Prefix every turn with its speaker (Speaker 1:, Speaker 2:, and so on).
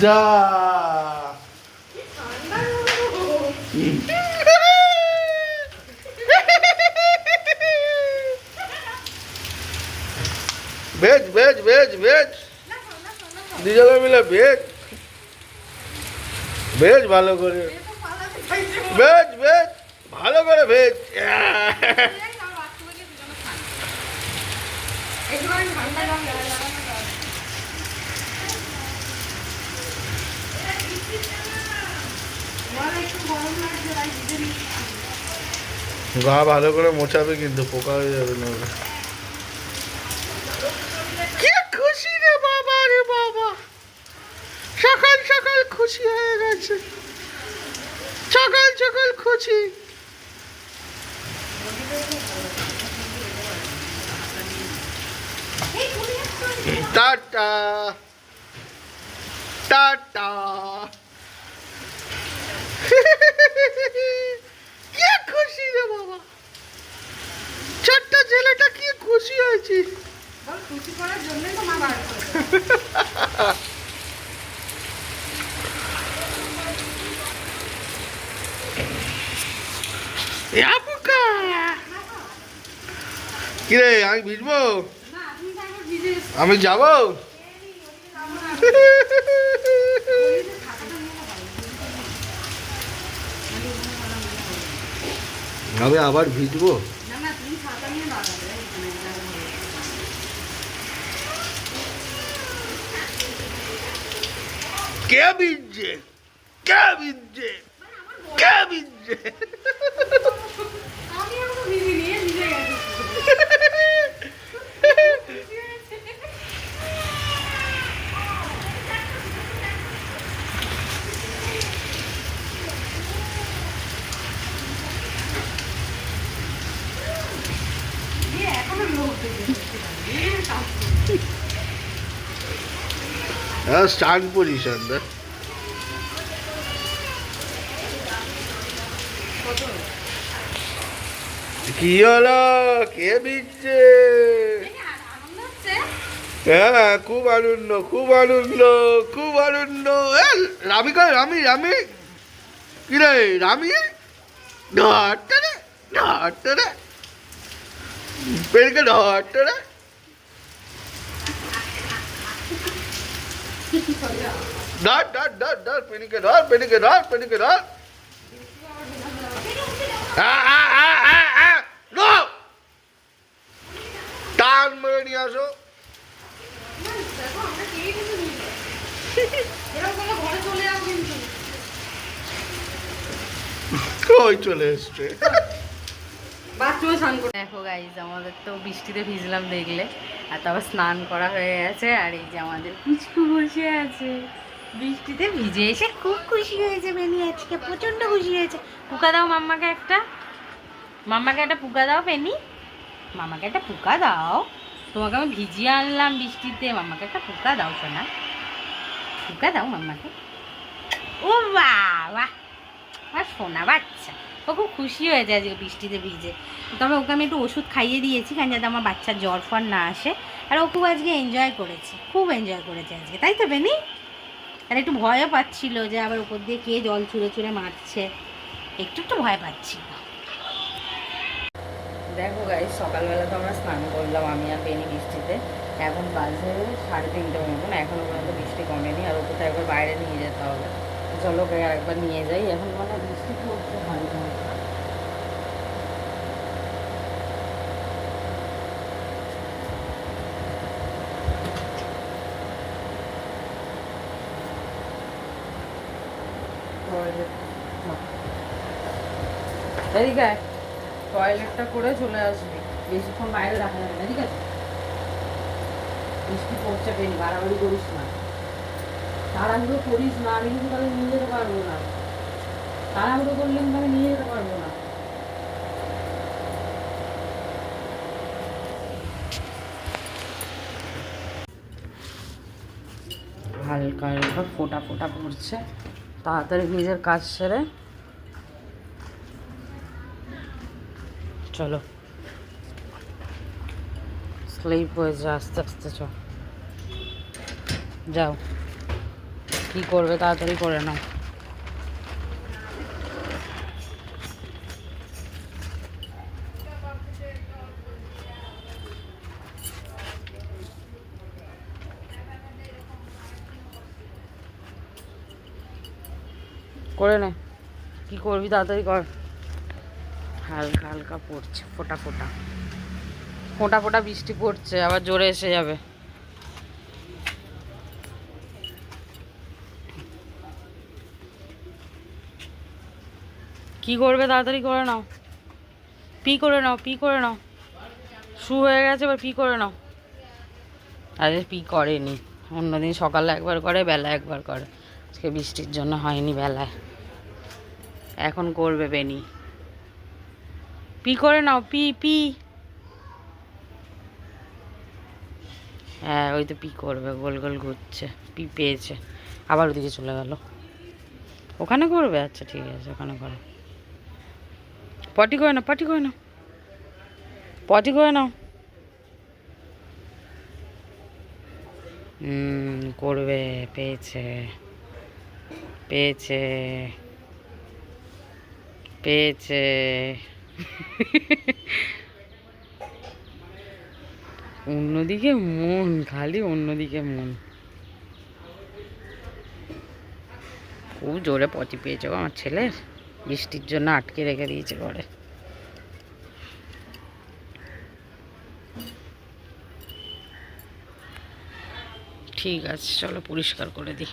Speaker 1: যা veg veg veg veg দুজনে মিলে ভেজ ভেজ ভালো করে ভেজ ভেজ ভালো করে ভেজ গা ভালো করে মোছাবে কিন্তু পোকা হয়ে যাবে না কি খুশি রে বাবা রে বাবা সকাল সকাল খুশি হয়ে গেছে সকাল সকাল খুশি টাটা টাটা কি খুশি রে বাবা ছোট্ট ছেলেটা কি খুশি হয়েছে
Speaker 2: খুশি করার জন্যই তো মা বার
Speaker 1: কিরে আমি ভিজবো আমি যাবো আমি আবার ভিজবো কে ভিজছে কে ভিজছে কে ভিজছে স্টার্ট পজিশন দা কি হলো কে ভিজছে হ্যাঁ খুব আনন্দ খুব আনন্দ খুব আনন্দ রামি কই রামি রামি কি রে রামি ধরতে রে ধরতে রে পেনকে ধরতে রে ধর ধর ধর ধর পেনকে ধর পেনকে ধর পেনকে ধর টান মেরে নিয়ে আসো ওই চলে এসছে
Speaker 2: দেখো গাইজ আমাদের তো বৃষ্টিতে ভিজলাম দেখলে আর তারপর স্নান করা হয়ে গেছে আর এই যে আমাদের পুচকু বসে আছে বৃষ্টিতে ভিজে এসে খুব খুশি হয়েছে বেনি আজকে প্রচন্ড খুশি হয়েছে পুকা দাও মাম্মাকে একটা পুকা দাও পেনি মামাকে একটা পুকা দাও তোমাকে আমি ভিজিয়ে আনলাম বৃষ্টিতে মাম্মাকে একটা পুকা দাও সোনা পুকা দাও মাম্মাকে ও বাবা আর সোনা বাচ্চা ও খুব খুশি হয়েছে আজকে বৃষ্টিতে ভিজে তবে ওকে আমি একটু ওষুধ খাইয়ে দিয়েছি কারণ যাতে আমার বাচ্চার জ্বর ফর না আসে আর ও খুব আজকে এনজয় করেছে খুব এনজয় করেছে আজকে তাই তো বেনি আর একটু ভয়ও পাচ্ছিল যে আবার উপর দিয়ে কে জল ছুঁড়ে ছুঁড়ে মারছে একটু একটু ভয় পাচ্ছিল দেখো গাইস সকালবেলা তো আমরা স্নান করলাম আমি আর বেনি বৃষ্টিতে এখন বাজে 3:30 মতন এখনও পর্যন্ত বৃষ্টি কমেনি আর ওকে তো একবার বাইরে নিয়ে যেতে হবে চলো ওকে আর একবার নিয়ে যাই এখন মানে বৃষ্টি পড়ছে হালকা এদিকে টয়লেটটা করে চলে আসবি বেশিক্ষণ বাইরে রাখা যাবে না ঠিক আছে বৃষ্টি পড়ছে পেনি বাড়াবাড়ি করিস না তাড়াহুড়ো করিস না আমি কিন্তু তাহলে নিয়ে যেতে পারবো না তাড়াহুড়ো করলে কিন্তু আমি নিয়ে যেতে পারবো না হালকা হালকা ফোটা ফোটা পড়ছে তাড়াতাড়ি নিজের কাজ সেরে চলো স্লিপ হয়ে যা আস্তে আস্তে চল যাও কি করবে তাড়াতাড়ি করে নাও। করে নে, কি করবি তাড়াতাড়ি কর। হালকা হালকা পড়ছে, ফোঁটা ফোঁটা ফোঁটা ফোঁটা বৃষ্টি পড়ছে, আবার জোরে এসে যাবে। কি করবে তাড়াতাড়ি করে নাও, পি করে নাও, পি করে নাও। শু হয়ে গেছে, এবার পি করে নাও। আরে পি করেনি, অন্যদিন সকালে একবার করে, বেলা একবার করে। আজকে বৃষ্টির জন্য হয়নি বেলায়, এখন করবে বেনি। পি করে নাও, পি পি। হ্যাঁ ওই তো পি করবে, গোল গোল ঘুরছে, পি পেয়েছে। আবার ওদিকে চলে গেল, ওখানে করবে। আচ্ছা ঠিক আছে, ওখানে করো। পটি করে নাও, পটি করে নাও, পটি করে নাও। করবে, পেয়েছে পেয়েছে পেয়েছে। অন্যদিকে মন, খালি অন্যদিকে মন। খুব জোরে পটি পেয়েছে গো আমার ছেলের, বৃষ্টির জন্য আটকে রেখে দিয়েছে ঘরে। ঠিক আছে চলো পরিষ্কার করে দিই।